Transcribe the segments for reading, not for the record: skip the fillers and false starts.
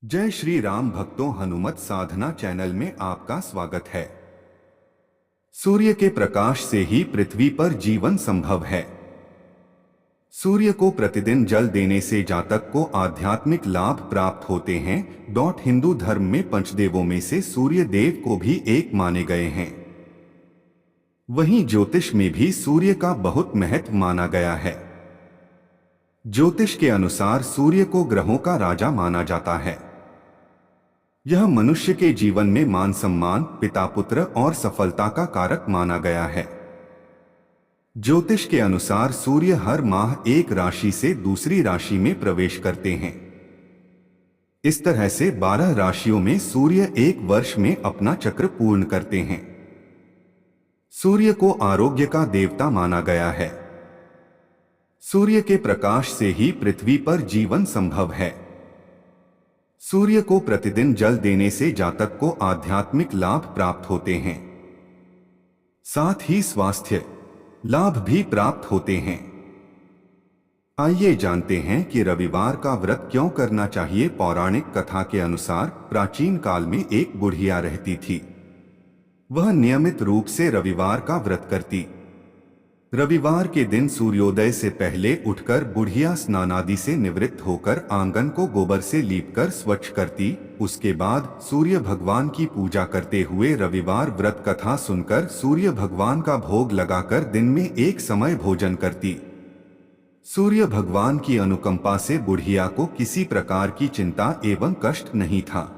जय श्री राम भक्तों, हनुमत साधना चैनल में आपका स्वागत है। सूर्य के प्रकाश से ही पृथ्वी पर जीवन संभव है। सूर्य को प्रतिदिन जल देने से जातक को आध्यात्मिक लाभ प्राप्त होते हैं। हिंदू धर्म में पंचदेवों में से सूर्य देव को भी एक माने गए हैं। वहीं ज्योतिष में भी सूर्य का बहुत महत्व माना गया है। ज्योतिष के अनुसार सूर्य को ग्रहों का राजा माना जाता है। यह मनुष्य के जीवन में मान सम्मान, पिता पुत्र और सफलता का कारक माना गया है। ज्योतिष के अनुसार सूर्य हर माह एक राशि से दूसरी राशि में प्रवेश करते हैं। इस तरह से 12 राशियों में सूर्य एक वर्ष में अपना चक्र पूर्ण करते हैं। सूर्य को आरोग्य का देवता माना गया है। सूर्य के प्रकाश से ही पृथ्वी पर जीवन संभव है। सूर्य को प्रतिदिन जल देने से जातक को आध्यात्मिक लाभ प्राप्त होते हैं। साथ ही स्वास्थ्य लाभ भी प्राप्त होते हैं। आइए जानते हैं कि रविवार का व्रत क्यों करना चाहिए। पौराणिक कथा के अनुसार प्राचीन काल में एक बुढ़िया रहती थी। वह नियमित रूप से रविवार का व्रत करती। रविवार के दिन सूर्योदय से पहले उठकर बुढ़िया स्नानादि से निवृत्त होकर आंगन को गोबर से लीपकर स्वच्छ करती। उसके बाद सूर्य भगवान की पूजा करते हुए रविवार व्रत कथा सुनकर सूर्य भगवान का भोग लगाकर दिन में एक समय भोजन करती। सूर्य भगवान की अनुकंपा से बुढ़िया को किसी प्रकार की चिंता एवं कष्ट नहीं था।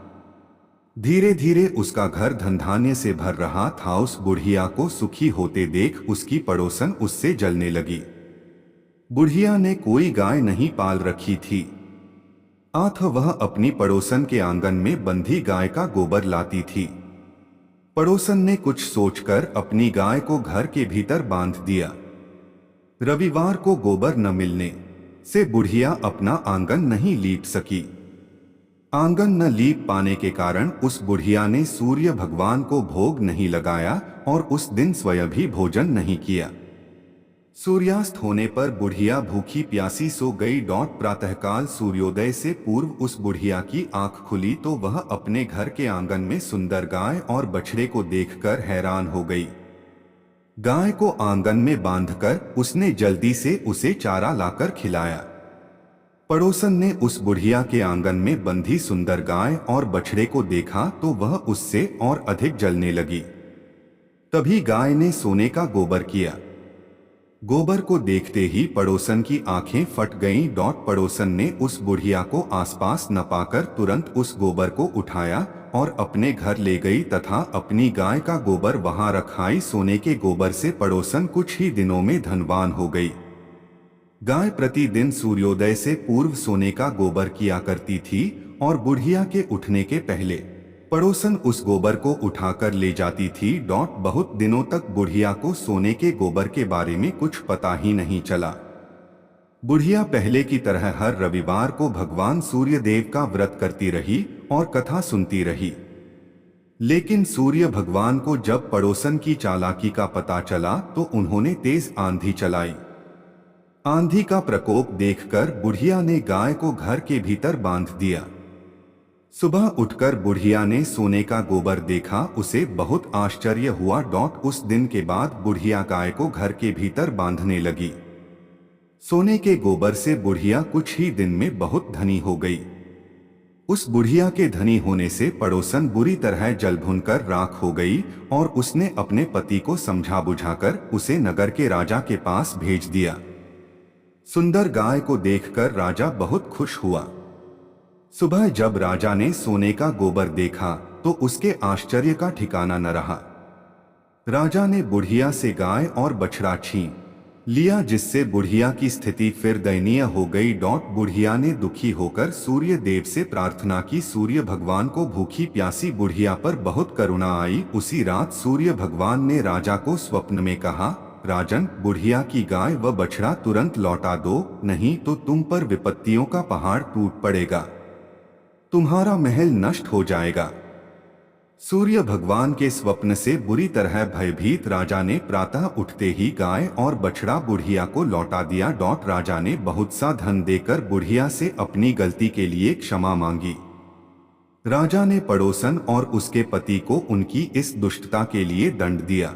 धीरे धीरे उसका घर धन धान्य से भर रहा था। उस बुढ़िया को सुखी होते देख उसकी पड़ोसन उससे जलने लगी। बुढ़िया ने कोई गाय नहीं पाल रखी थी, अतः वह अपनी पड़ोसन के आंगन में बंधी गाय का गोबर लाती थी। पड़ोसन ने कुछ सोचकर अपनी गाय को घर के भीतर बांध दिया। रविवार को गोबर न मिलने से बुढ़िया अपना आंगन नहीं लीप सकी। आंगन न लीप पाने के कारण उस बुढ़िया ने सूर्य भगवान को भोग नहीं लगाया और उस दिन स्वयं भी भोजन नहीं किया। सूर्यास्त होने पर बुढ़िया भूखी प्यासी सो गई। प्रातःकाल सूर्योदय से पूर्व उस बुढ़िया की आंख खुली तो वह अपने घर के आंगन में सुंदर गाय और बछड़े को देखकर हैरान हो गई। गाय को आंगन में बांधकर उसने जल्दी से उसे चारा लाकर खिलाया। पड़ोसन ने उस बुढ़िया के आंगन में बंधी सुंदर गाय और बछड़े को देखा तो वह उससे और अधिक जलने लगी। तभी गाय ने सोने का गोबर किया। गोबर को देखते ही पड़ोसन की आंखें फट गईं। पड़ोसन ने उस बुढ़िया को आसपास न पाकर तुरंत उस गोबर को उठाया और अपने घर ले गई तथा अपनी गाय का गोबर वहां रखाई। सोने के गोबर से पड़ोसन कुछ ही दिनों में धनवान हो गई। गाय प्रतिदिन सूर्योदय से पूर्व सोने का गोबर किया करती थी और बुढ़िया के उठने के पहले पड़ोसन उस गोबर को उठाकर ले जाती थी। बहुत दिनों तक बुढ़िया को सोने के गोबर के बारे में कुछ पता ही नहीं चला। बुढ़िया पहले की तरह हर रविवार को भगवान सूर्य देव का व्रत करती रही और कथा सुनती रही। लेकिन सूर्य भगवान को जब पड़ोसन की चालाकी का पता चला तो उन्होंने तेज आंधी चलाई। आंधी का प्रकोप देखकर बुढ़िया ने गाय को घर के भीतर बांध दिया। सुबह उठकर बुढ़िया ने सोने का गोबर देखा। उसे बहुत आश्चर्य हुआ। उस दिन के बाद बुढ़िया गाय को घर के भीतर बांधने लगी। सोने के गोबर से बुढ़िया कुछ ही दिन में बहुत धनी हो गई। उस बुढ़िया के धनी होने से पड़ोसन बुरी तरह जल भुनकर राख हो गई और उसने अपने पति को समझा बुझाकर उसे नगर के राजा के पास भेज दिया। सुंदर गाय को देखकर राजा बहुत खुश हुआ। सुबह जब राजा ने सोने का गोबर देखा तो उसके आश्चर्य का ठिकाना न रहा। राजा ने बुढ़िया से गाय और बछड़ा छीन लिया, जिससे बुढ़िया की स्थिति फिर दयनीय हो गई। बुढ़िया ने दुखी होकर सूर्य देव से प्रार्थना की। सूर्य भगवान को भूखी प्यासी बुढ़िया पर बहुत करुणा आई। उसी रात सूर्य भगवान ने राजा को स्वप्न में कहा, राजन, बुढ़िया की गाय व बछड़ा तुरंत लौटा दो, नहीं तो तुम पर विपत्तियों का पहाड़ टूट पड़ेगा, तुम्हारा महल नष्ट हो जाएगा। सूर्य भगवान के स्वप्न से बुरी तरह भयभीत राजा ने प्रातः उठते ही गाय और बछड़ा बुढ़िया को लौटा दिया। राजा ने बहुत सा धन देकर बुढ़िया से अपनी गलती के लिए क्षमा मांगी। राजा ने पड़ोसन और उसके पति को उनकी इस दुष्टता के लिए दंड दिया।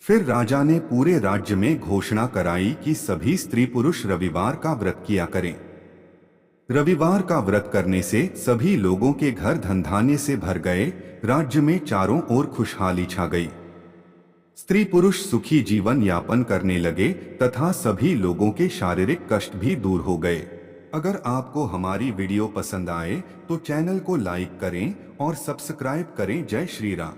फिर राजा ने पूरे राज्य में घोषणा कराई कि सभी स्त्री पुरुष रविवार का व्रत किया करें। रविवार का व्रत करने से सभी लोगों के घर धन धान्य से भर गए, राज्य में चारों ओर खुशहाली छा गई। स्त्री पुरुष सुखी जीवन यापन करने लगे तथा सभी लोगों के शारीरिक कष्ट भी दूर हो गए। अगर आपको हमारी वीडियो पसंद आए तो चैनल को लाइक करें और सब्सक्राइब करें। जय श्री राम।